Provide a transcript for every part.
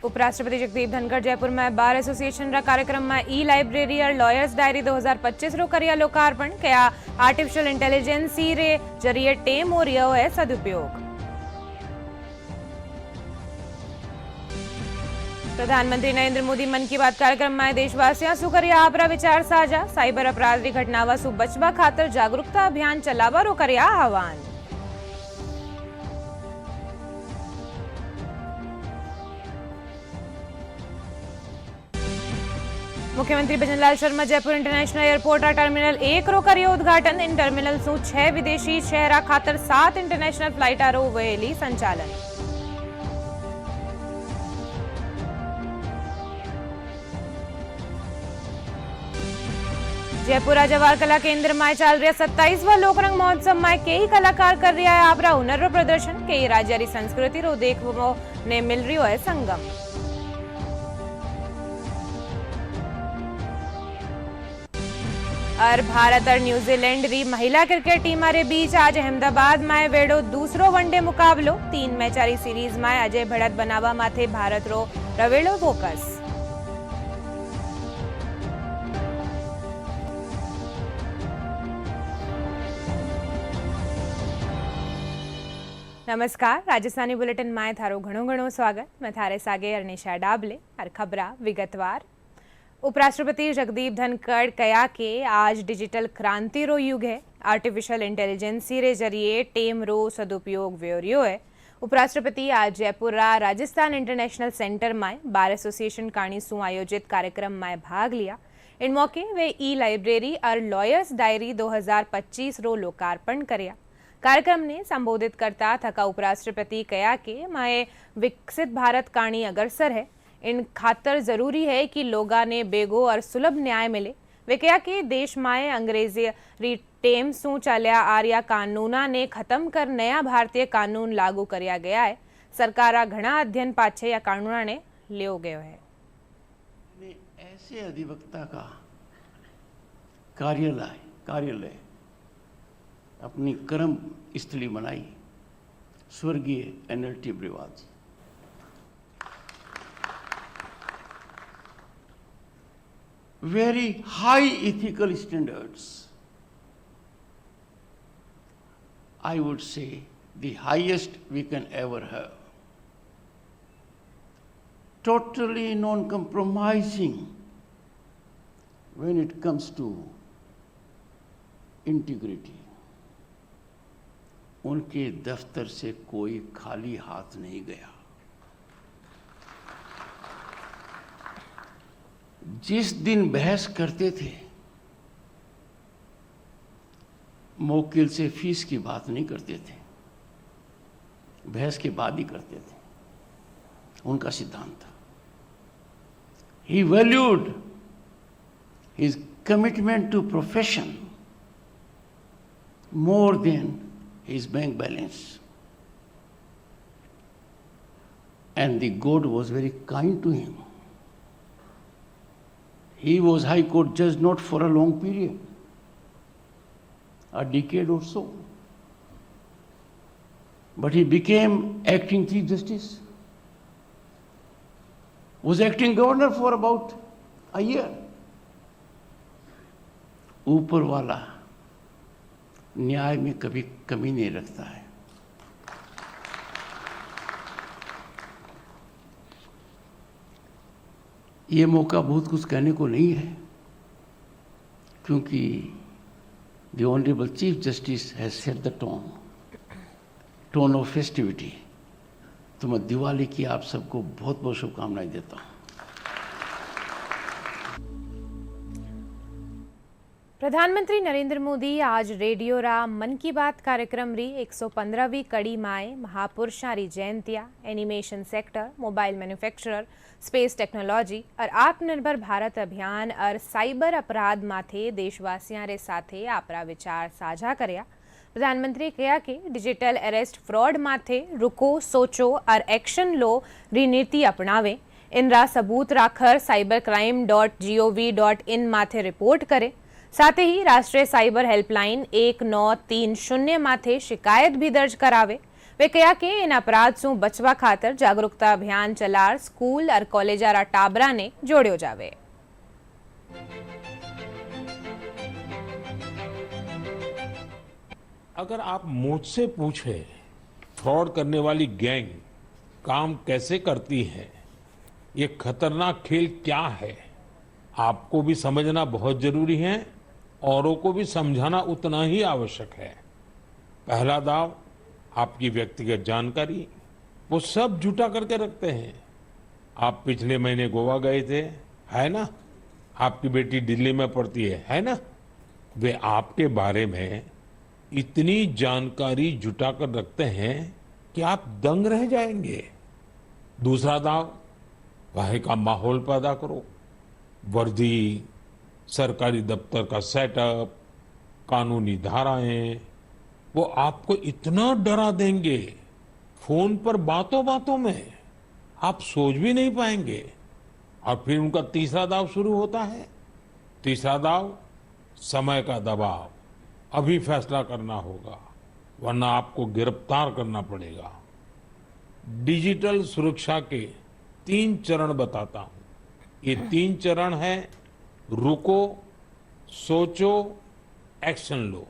उपराष्ट्रपति जगदीप धनखड़ जयपुर में bar association रा कार्यक्रम में ई लाइब्रेरी और लॉयर्स डायरी 2025 रो करिया लोकार्पण क्या आर्टिफिशियल इंटेलिजेंस रे जरिए टेम और रियो है सदुपयोग। प्रधानमंत्री नरेंद्र मोदी मन की बात कार्यक्रम में देशवासियों सु करिया आपरा विचार साझा। साइबर अपराध री घटनावा सु बचवा खातर जागरूकता अभियान चलावारो करिया आह्वान। मुख्यमंत्री Bhajanlal Sharma Jaipur international airport terminal 1 रो करियो उद्घाटन। इन टर्मिनल सु 6 विदेशी शहरा खातर 7 इंटरनेशनल फ्लाइट रो वेली संचालन। जयपुर जवाहर कला केंद्र में चल रहा 27वां लोकरंग महोत्सव में कई कलाकार कर रहा है आपरा हुनर रो प्रदर्शन। कई राज्य री संस्कृति रो देखवो ने मिल रही है संगम। और भारत और न्यूजीलैंड री महिला क्रिकेट टीम रे बीच आज अहमदाबाद में वेड़ो दूसरो वनडे मुकाबलो। 3 मैच री सीरीज में अजय बढ़त बनावा माथे भारत रो रवेड़ो फोकस। नमस्कार, राजस्थानी बुलेटिन में थारो घणो स्वागत। मैं थारे सागे अरनिशा डाबले और खबरा विगतवार। उपराष्ट्रपति जगदीप धनखड़ कया के आज डिजिटल क्रांति रो युग है। आर्टिफिशियल इंटेलिजेंस रे जरिए टेम रो सदुपयोग व्योरियो है। उपराष्ट्रपति आज जयपुर राजस्थान इंटरनेशनल सेंटर में बार एसोसिएशन काणी सु आयोजित कार्यक्रम में भाग लिया। इन मौके वे ई लाइब्रेरी और लॉयर्स डायरी 2025 रो लोकार्पण करया। कार्यक्रम ने संबोधित करता थका उपराष्ट्रपति कया के माए विकसित भारत काणी अग्रसर है। इन खातर जरूरी है कि लोगा ने बेगो और सुलभ न्याय मिले। वे कहा कि देश में अंग्रेजी री टेम सु चलिया आर्या कानूना ने खत्म कर नया भारतीय कानून लागू करया गया है। सरकार घना अध्ययन पाछे या कानूना ने लियो गयो है। ऐसे अधिवक्ता का कार्यालय अपनी कर्म स्थली बनाई स्वर्गीय NLT ब्रिवाल ji. Very high ethical standards. I would say the highest we can ever have. Totally non-compromising when it comes to integrity. उनके दफ्तर से कोई खाली हाथ नहीं गया। जिस दिन बहस करते थे मौकिल से फीस की बात नहीं करते थे, बहस के बाद ही करते थे। उनका सिद्धांत था। He valued his commitment to profession more than his bank balance, and the God was very kind to him. He was High Court judge not for a long period, a decade or so, but he became acting Chief Justice, was acting governor for about a year. ऊपर वाला न्याय में कभी कमी नहीं रखता है। ये मौका बहुत कुछ कहने को नहीं है, क्योंकि the honourable chief justice has set the tone of festivity. तो मैं दिवाली की आप सबको बहुत बहुत शुभकामनाएं देता हूँ। प्रधानमंत्री नरेंद्र मोदी आज रेडियो रा मन की बात कार्यक्रम री 115वीं कड़ी माए महापुरुषा री Jaintia, animation sector, mobile manufacturer, space technology और आत्मनिर्भर भारत अभियान और साइबर अपराध माथे देशवासियों रे साथे आपरा विचार साझा करया। प्रधानमंत्री कहा कि डिजिटल अरेस्ट फ्रॉड माथे रुको, सोचो और एक्शन लो री नीति अपनावे। इनरा सबूत राखर cybercrime.gov.in माथे रिपोर्ट करे। साथ ही राष्ट्रीय साइबर हेल्पलाइन 1930 माथे शिकायत भी दर्ज करावे। वे कहा कि इन अपराध से बचवा खातर जागरूकता अभियान चलार स्कूल और कॉलेजारा टाबरा ने जोड़ियो जावे। अगर आप मुझसे पूछे फ्रॉड करने वाली गैंग काम कैसे करती है, ये खतरनाक खेल क्या है, आपको भी समझना बहुत जरूरी है, औरों को भी समझाना उतना ही आवश्यक है। पहला दाव आपकी व्यक्तिगत जानकारी, वो सब जुटा करके रखते हैं। आप पिछले महीने गोवा गए थे, है ना? आपकी बेटी दिल्ली में पढ़ती है ना? वे आपके बारे में इतनी जानकारी जुटा कर रखते हैं कि आप दंग रह जाएंगे। दूसरा दाव, वहाँ का माहौल पैदा करो। वर्दी, सरकारी दफ्तर का सेटअप, कानूनी धाराएं, वो आपको इतना डरा देंगे, फोन पर बातों बातों में आप सोच भी नहीं पाएंगे। और फिर उनका तीसरा दाव शुरू होता है। तीसरा दाव, समय का दबाव। अभी फैसला करना होगा, वरना आपको गिरफ्तार करना पड़ेगा। डिजिटल सुरक्षा के 3 चरण बताता हूं। ये 3 चरण है: रुको, सोचो, एक्शन लो।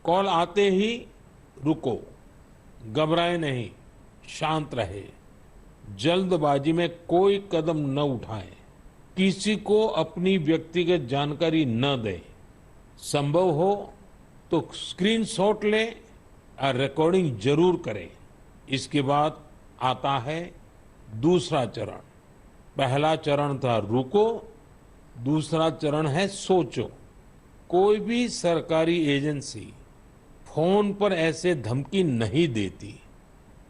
कॉल आते ही रुको, घबराए नहीं, शांत रहे, जल्दबाजी में कोई कदम न उठाएं, किसी को अपनी व्यक्तिगत जानकारी न दें, संभव हो तो स्क्रीनशॉट लें और रिकॉर्डिंग जरूर करें। इसके बाद आता है दूसरा चरण। पहला चरण था रुको, दूसरा चरण है सोचो। कोई भी सरकारी एजेंसी फोन पर ऐसे धमकी नहीं देती,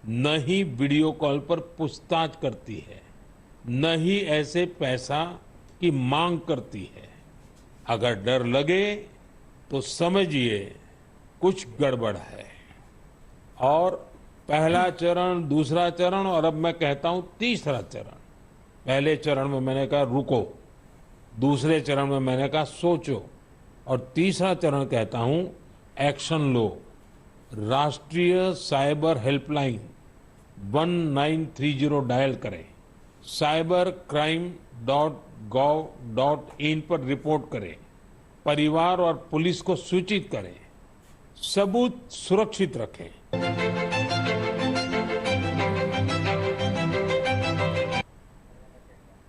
न ही वीडियो कॉल पर पूछताछ करती है, न ही ऐसे पैसा की मांग करती है। अगर डर लगे तो समझिए कुछ गड़बड़ है। और पहला चरण, दूसरा चरण और अब मैं कहता हूं तीसरा चरण। पहले चरण में मैंने कहा रुको, दूसरे चरण में मैंने कहा सोचो, और तीसरा चरण कहता हूं एक्शन लो। राष्ट्रीय साइबर हेल्पलाइन 1930 डायल करें, cybercrime.gov.in पर रिपोर्ट करें, परिवार और पुलिस को सूचित करें, सबूत सुरक्षित रखें।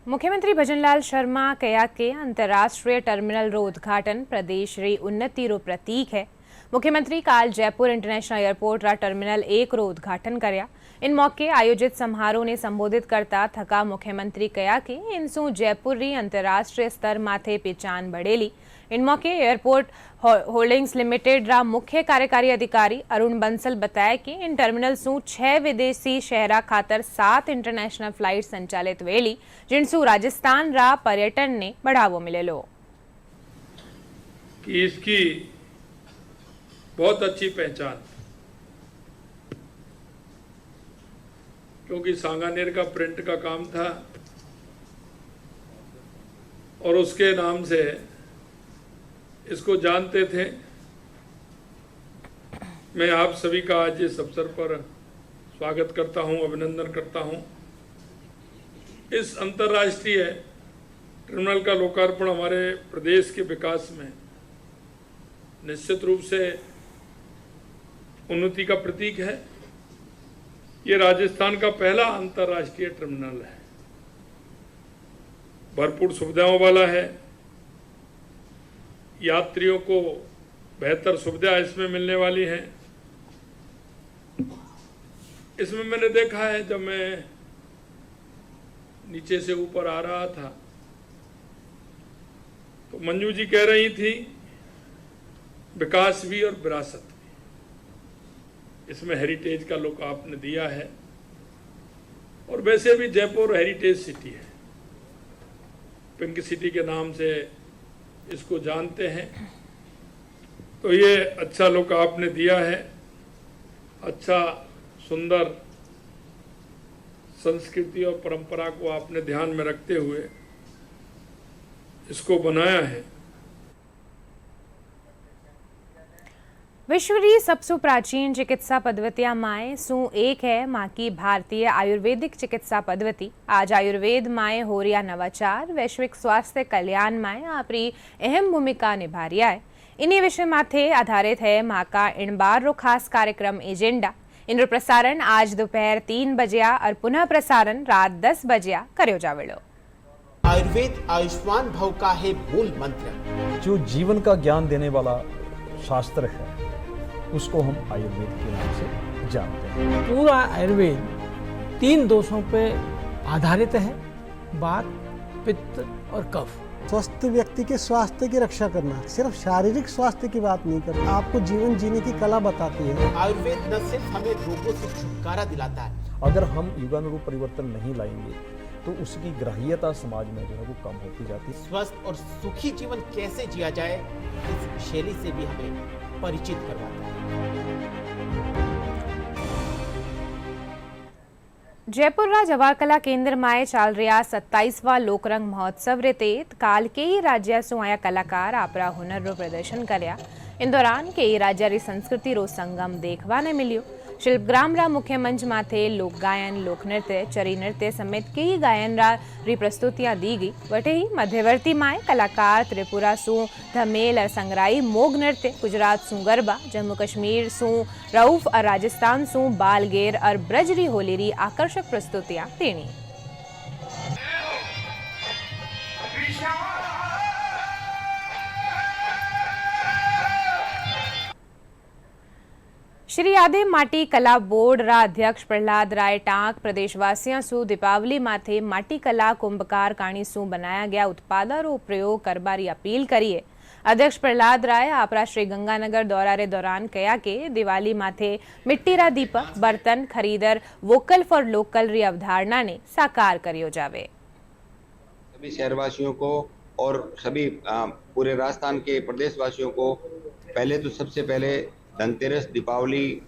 मुख्यमंत्री भजनलाल शर्मा कहा कि अंतर्राष्ट्रीय टर्मिनल रो उद्घाटन प्रदेश री उन्नति रो प्रतीक है। मुख्यमंत्री काल जयपुर इंटरनेशनल एयरपोर्ट रा टर्मिनल 1 रो उद्घाटन कर्या। इन मौके आयोजित समारोह ने संबोधित करता थका मुख्यमंत्री कहा कि इनसू जयपुर री अंतर्राष्ट्रीय स्तर माथे पहचान बढ़ेली। इन मौके एयरपोर्ट होल्डिंग्स लिमिटेड रा मुख्य कार्यकारी अधिकारी अरुण बंसल बताया कि इन टर्मिनल सू 6 विदेशी शहरा खातर 7 इंटरनेशनल फ्लाइट संचालित वेली, जिनसू राजस्थान रा पर्यटन ने बढ़ावो मिलेलो। कि इसकी बहुत अच्छी पहचान, क्योंकि सांगानेर का प्रिंट का काम था और उसके नाम से इसको जानते थे। मैं आप सभी का आज इस अवसर पर स्वागत करता हूं, अभिनंदन करता हूं। इस अंतर्राष्ट्रीय टर्मिनल का लोकार्पण हमारे प्रदेश के विकास में निश्चित रूप से उन्नति का प्रतीक है। ये राजस्थान का पहला अंतर्राष्ट्रीय टर्मिनल है, भरपूर सुविधाओं वाला है। यात्रियों को बेहतर सुविधा इसमें मिलने वाली है। इसमें मैंने देखा है, जब मैं नीचे से ऊपर आ रहा था तो मंजू जी कह रही थी विकास भी और विरासत भी। इसमें हेरिटेज का लोग आपने दिया है, और वैसे भी जयपुर हेरिटेज सिटी है, पिंक सिटी के नाम से इसको जानते हैं। तो ये अच्छा लोग आपने दिया है, अच्छा सुंदर संस्कृति और परंपरा को आपने ध्यान में रखते हुए इसको बनाया है। विश्व की सबसे प्राचीन चिकित्सा पद्धतियां माए सू एक है माँ की भारतीय आयुर्वेदिक चिकित्सा पद्धति। आज आयुर्वेद माए हो रिया नवाचार वैश्विक स्वास्थ्य कल्याण माए अपनी अहम भूमिका निभा रिया है। इन्हीं विषय माथे आधारित है माँ का इन बार रो खास कार्यक्रम एजेंडा। इनरो प्रसारण आज दोपहर 3 बजे और पुनः प्रसारण रात 10 बजे करो जावेलो। आयुर्वेद आयुष्मान भव का है मूल मंत्र। जो जीवन का ज्ञान देने वाला शास्त्र है उसको हम आयुर्वेद के नाम से जानते हैं। पूरा आयुर्वेद 3 दोषों पे आधारित है, वात, पित्त और कफ। स्वस्थ व्यक्ति के स्वास्थ्य की रक्षा करना, सिर्फ शारीरिक स्वास्थ्य की बात नहीं करना, आपको जीवन जीने की कला बताती है। आयुर्वेद न सिर्फ हमें रोगों से छुटकारा दिलाता है, अगर हम युगानुरूप परिवर्तन नहीं लाएंगे तो उसकी ग्राह्यता समाज में जो है वो कम होती जाती है। स्वस्थ और सुखी जीवन कैसे जिया जाए इस शैली से भी हमें परिचित करवाता है। जयपुर रा जवाहर कला केंद्र में चाल रहा 27वां लोकरंग महोत्सव रे तेत काल कई राज्य से आया कलाकार आपरा हुनर रो प्रदर्शन कर्या। इन दौरान कई राज्य री संस्कृति रो संगम देखवा ने मिलियो। शिल्पग्राम रा मुख्य मंच माथे लोक गायन, लोक नृत्य, चरी नृत्य समेत कई गायन री प्रस्तुतियां दी गई। वटे ही मध्यवर्ती माए कलाकार त्रिपुरा सू धमेल और संगराई मोग नृत्य, गुजरात सू गरबा, जम्मू कश्मीर सू रऊफ और राजस्थान सू बालगेर और ब्रजरी होलीरी आकर्षक प्रस्तुतियां देनी। श्री आदे माटी कला बोर्ड रा अध्यक्ष प्रहलाद राय टांक प्रदेशवासियों सु दीपावली माथे माटी कला कुंभकार काणी सु बनाया गया उत्पादों रो प्रयोग करबारी अपील करिए। अध्यक्ष प्रहलाद राय आपरा श्री गंगानगर दौरा रे दौरान कया के दिवाली माथे मिट्टी रा दीपक, बर्तन खरीदर वोकल फॉर लोकल री अवधारणा ने साकार करियो जावे। सभी शहरवासियों को और सभी पूरे राजस्थान के प्रदेशवासियों को पहले तो सबसे पहले धनतेरस, दीपावली,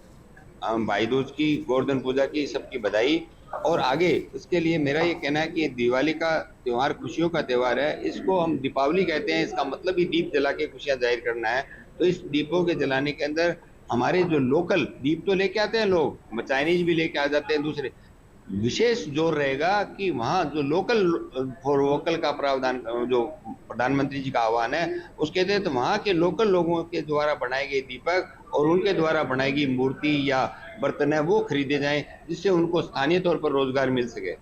भाई दूज की, गोवर्धन पूजा की सबकी बधाई। और आगे इसके लिए मेरा ये कहना है कि दिवाली का त्यौहार खुशियों का त्यौहार है। इसको हम दीपावली कहते हैं, इसका मतलब ही दीप जला के खुशियां जाहिर करना है। तो इस दीपों के जलाने के अंदर हमारे जो लोकल दीप तो लेके आते हैं लोग, चाइनीज भी लेके आ जाते हैं दूसरे, विशेष जोर रहेगा कि वहाँ जो लोकल फॉर वोकल का प्रावधान जो प्रधानमंत्री जी का आह्वान है उसके तहत तो वहाँ के लोकल लोगों के द्वारा बनाए गए दीपक और उनके द्वारा बनाई गई मूर्ति या बर्तन है वो खरीदे जाएं, जिससे उनको स्थानीय तौर पर रोजगार मिल सके।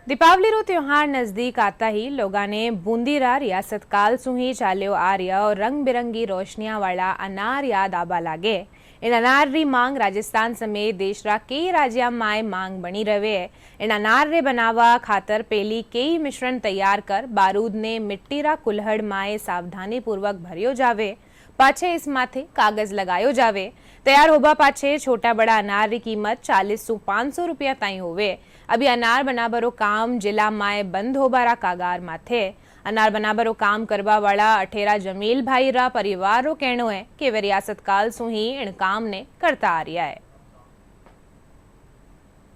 दीपावली रो त्योहार नजदीक आता ही लोगों ने बूंदी रा रियासत काल सु ही चाल्यो आ रिया और रंग बिरंगी रोशनियां वाला अनार याद आबा लागे। इन अनार री मांग राजस्थान समेत देश रा कई राज्य माए मांग बनी रहे है। इन अनार रे बनावा खातर पेली कई मिश्रण तैयार कर बारूद ने मिट्टी रा कुल्हड़ माए सावधानी पूर्वक भरियो जावे। पाछे इस माथे कागज लगायो जावे। तैयार होबा पाछे छोटा बड़ा अनार री कीमत 40 से 500 रुपया ताई होवे। अभी अनार बनाबरो काम जिला माए बंद होबारा कागार माथे। अनार बनाबरो काम करवा वाला अठेरा जमील भाई रा परिवार रो कहनो है कि वे रियासत काल सु ही इन काम ने करता आ रिया है।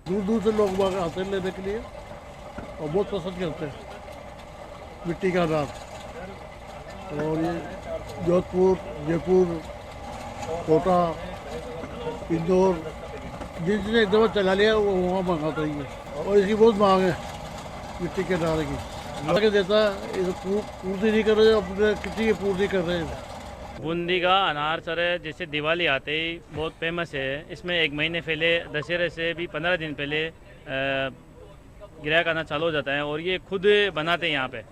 दूर दूर से लोग बाग आते हैं लेने के लिए और बहुत पसंद करते हैं मिट्टी का अनार। और ये जोधपुर, जयपुर, कोटा, इंदौर जिसने एकदम चला लिया वो वहाँ मंगाता ही है। और इसकी बहुत मांग है मिट्टी के अनार की। आगे देता है ये पूर्ति नहीं कर रहे, अपने किसी की पूर्ति कर रहे हैं। बूंदी का अनार सर जैसे दिवाली आते ही बहुत फेमस है। इसमें 1 महीने पहले दशहरे से भी 15 दिन पहले ग्राहक आना चालू हो जाता है और ये खुद बनाते हैं यहाँ पे।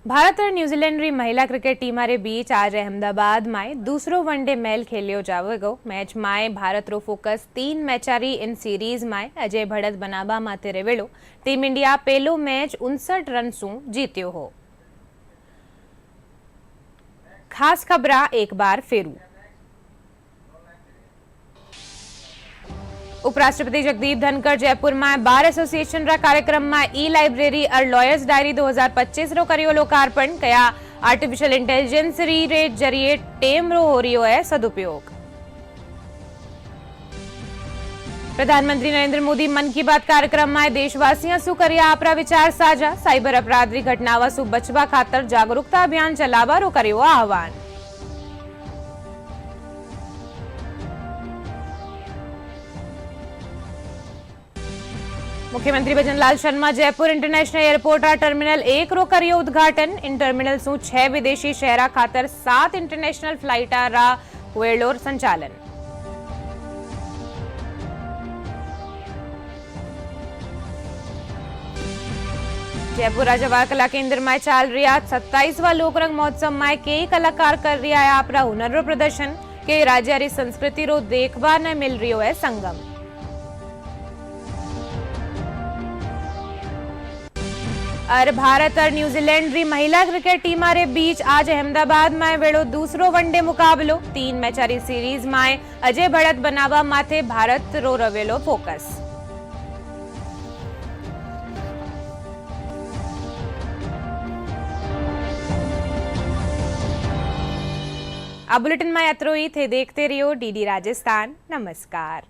भारत और न्यूजीलैंड री महिला क्रिकेट टीम रे बीच आज अहमदाबाद में दूसरो वनडे मैच खेलियो जावेगो। मैच में भारत रो फोकस 3 मैचारी इन सीरीज में अजय भड़त बनाबा माते रेवेलो। टीम इंडिया पहलो मैच 59 रन सु जीत्यो हो। खास खबरा एक बार फेरू। उपराष्ट्रपति जगदीप धनखड़ जयपुर में बार एसोसिएशन रा कार्यक्रम में ई लाइब्रेरी और लॉयर्स डायरी 2025 रो करियो लोकार्पण। कया आर्टिफिशियल इंटेलिजेंस रे जरिए टेम रो हो रियो है सदुपयोग। प्रधानमंत्री नरेंद्र मोदी मन की बात कार्यक्रम में देशवासियों सु करिया आपरा विचार साझा। साइबर अपराध री घटनावा सु बचवा खातर जागरूकता अभियान चलावा रो करियो आह्वान। मुख्यमंत्री Bhajanlal Sharma Jaipur international airport terminal 1 रो करियो उद्घाटन। इन टर्मिनल सु 6 विदेशी शहरा खातर 7 इंटरनेशनल फ्लाइट रा हुएलोर संचालन। जयपुर राजवाड़ कला केंद्र में चाल रहा 27वां लोकरंग महोत्सव में कई कलाकार कर रहा है अपना हुनर रो प्रदर्शन के राज्यारी संस्कृति रो देखवा ने मिल रही है संगम। और भारत और न्यूजीलैंड री महिला क्रिकेट टीम रे बीच आज अहमदाबाद में वेड़ो दूसरो वनडे मुकाबलो। 3 मैचारी सीरीज में अजय बढ़त बनावा माथे भारत रो रवेलो फोकस। आ बुलेटिन में यात्रो ही थे। देखते रहियो डीडी राजस्थान। नमस्कार।